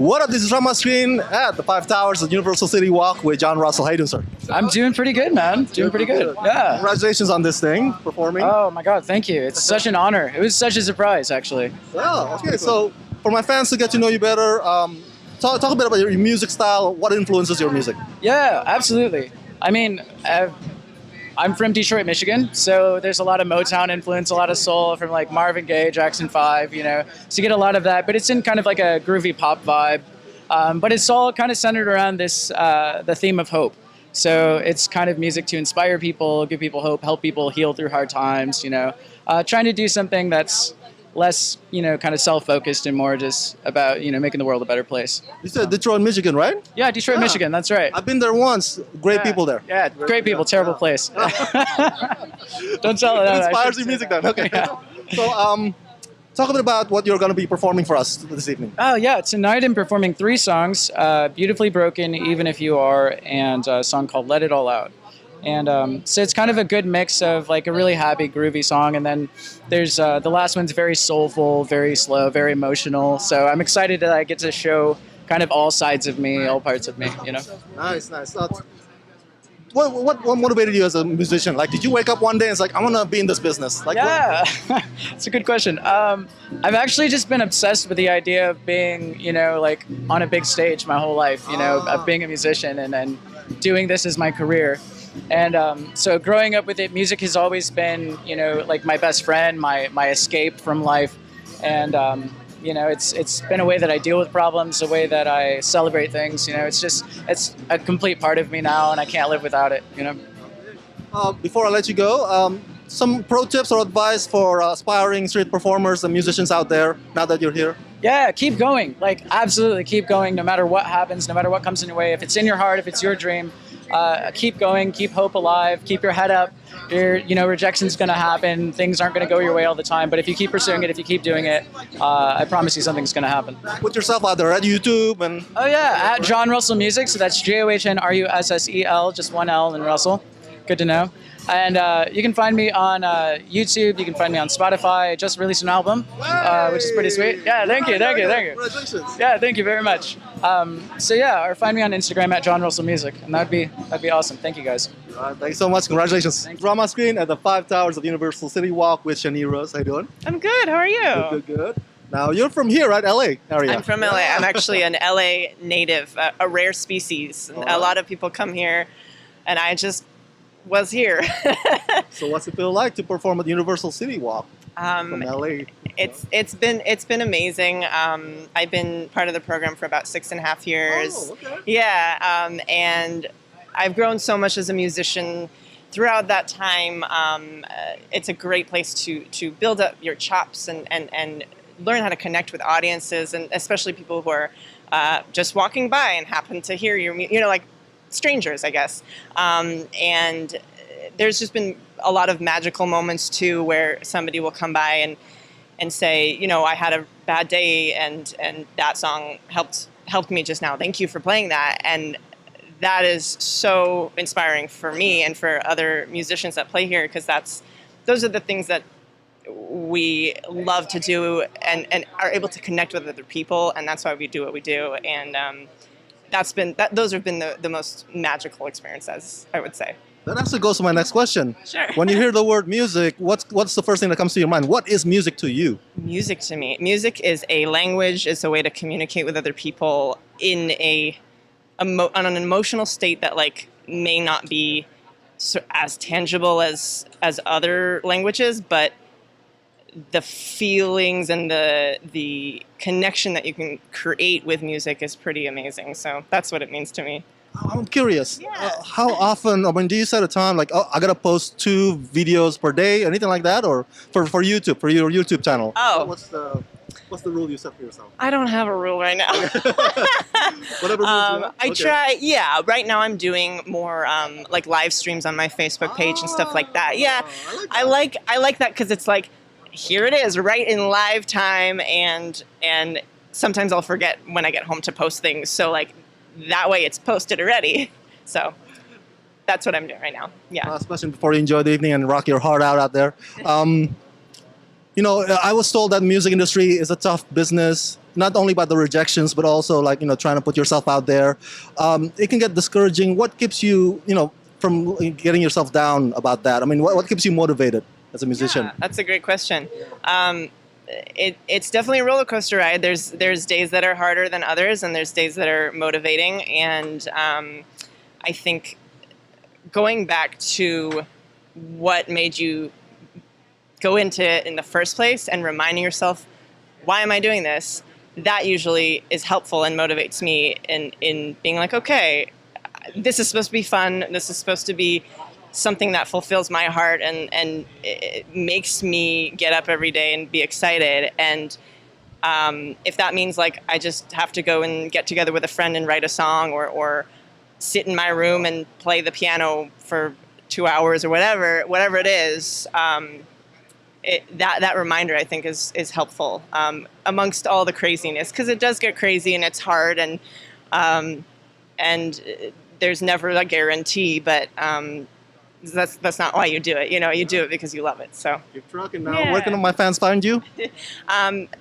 What up? This is Rama screen at the Five Towers of Universal City Walk with John Russell. How you doing, sir? I'm doing pretty good, man. Doing pretty good. Yeah. Congratulations on this thing, performing. Oh my God, thank you. It's such an honor. It was such a surprise, actually. Wow. Okay. So for my fans to get to know you better, talk a bit about your music style. What influences your music? Yeah, absolutely. I mean, I'm from Detroit, Michigan, so there's a lot of Motown influence, a lot of soul from like Marvin Gaye, Jackson 5, you know. So you get a lot of that, but it's in kind of like a groovy pop vibe. But it's all kind of centered around this, the theme of hope. So it's kind of music to inspire people, give people hope, help people heal through hard times, you know. Trying to do something that's less, you know, kind of self-focused and more just about, you know, making the world a better place. You said Detroit, Michigan, right? Yeah, Detroit, Michigan, that's right. I've been there once. Great people there. Yeah, great people, terrible place. Don't tell it. It inspires your music then. Okay. Yeah. So, talk a bit about what you're going to be performing for us this evening. Oh, yeah, tonight I'm performing 3 songs, Beautifully Broken, Even If You Are, and a song called Let It All Out. And so it's kind of a good mix of like a really happy, groovy song, and then there's the last one's very soulful, very slow, very emotional. So I'm excited that I get to show kind of all sides of me, all parts of me, you know. Nice. What motivated you as a musician? Like, did you wake up one day and it's like, I want to be in this business? Like, yeah, it's a good question. I've actually just been obsessed with the idea of being, you know, like on a big stage my whole life, you know, of being a musician and doing this as my career. And so growing up with it, music has always been, you know, like my best friend, my escape from life. And, you know, it's been a way that I deal with problems, a way that I celebrate things. You know, it's a complete part of me now, and I can't live without it, you know. Before I let you go, some pro tips or advice for aspiring street performers and musicians out there now that you're here? Yeah, keep going. Like, absolutely keep going no matter what happens, no matter what comes in your way. If it's in your heart, if it's your dream, keep going, keep hope alive, keep your head up. You know, rejection's going to happen. Things aren't going to go your way all the time. But if you keep pursuing it, if you keep doing it, I promise you something's going to happen. Put yourself out there at YouTube and... Oh, yeah, at John Russell Music. So that's JOHNRUSSEL, just one L in Russell. Good to know. And you can find me on YouTube. You can find me on Spotify. I just released an album, which is pretty sweet. Yeah, thank you. Congratulations. Yeah, thank you very much. So yeah, or find me on Instagram at John Russell Music, and that'd be awesome. Thank you guys. Thank you so much. Congratulations. Rama screen at the Five Towers of Universal City Walk with Shani. How you doing? I'm good. How are you? Good. Now you're from here, right? LA area. I'm from LA. I'm actually an LA native, a rare species. A lot of people come here, and I just was here. So what's it feel like to perform at Universal City Walk from LA? It's been amazing. I've been part of the program for about 6.5 years. Oh, okay. Yeah, and I've grown so much as a musician throughout that time. It's a great place to build up your chops and learn how to connect with audiences, and especially people who are just walking by and happen to hear your, you know, like strangers, I guess. And there's just been a lot of magical moments too, where somebody will come by and say, you know, I had a bad day and that song helped me just now. Thank you for playing that. And that is so inspiring for me and for other musicians that play here, because those are the things that we love to do and are able to connect with other people, and that's why we do what we do. And those have been the most magical experiences, I would say. That actually goes to my next question. Sure. When you hear the word music, what's the first thing that comes to your mind? What is music to you? Music to me. Music is a language. It's a way to communicate with other people in on an emotional state that like may not be as tangible as other languages, but the feelings and the connection that you can create with music is pretty amazing. So that's what it means to me. I'm curious. Yeah. How often, I mean, do you set a time like, oh, I gotta post 2 videos per day, anything like that, or for YouTube, for your YouTube channel? Oh. What's the rule you set for yourself? I don't have a rule right now. Whatever rules you have? I try. Yeah, right now I'm doing more like live streams on my Facebook page and stuff like that. Yeah, I like that because it's like, here it is, right in live time, and sometimes I'll forget when I get home to post things. So like that way it's posted already. So that's what I'm doing right now. Yeah. Last question before you enjoy the evening and rock your heart out there. You know, I was told that music industry is a tough business. not only about the rejections, but also like, trying to put yourself out there. It can get discouraging. What keeps you, from getting yourself down about that? I mean, what keeps you motivated as a musician? Yeah, that's a great question. It's definitely a roller coaster ride. There's days that are harder than others, and there's days that are motivating. And I think going back to what made you go into it in the first place and reminding yourself, why am I doing this? That usually is helpful and motivates me in being like, okay, this is supposed to be fun. This is supposed to be something that fulfills my heart and it makes me get up every day and be excited. And if that means like I just have to go and get together with a friend and write a song or sit in my room and play the piano for 2 hours or whatever it is, that reminder I think is helpful amongst all the craziness, because it does get crazy and it's hard and there's never a guarantee, but that's not why you do it. You do it because you love it. So Keep trucking now. Where can my fans find you?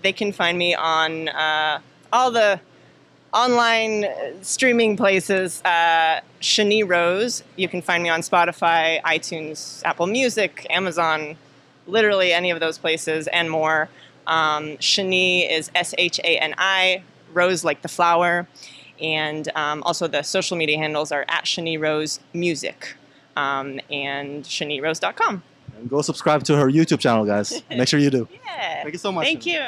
they can find me on all the online streaming places. Shani Rose. You can find me on Spotify, iTunes, Apple Music, Amazon, literally any of those places and more. Shani is Shani, Rose like the flower. And also the social media handles are at Shani Rose Music and ShaniRose.com. And go subscribe to her YouTube channel, guys. Make sure you do. Yeah. Thank you so much. Thank you.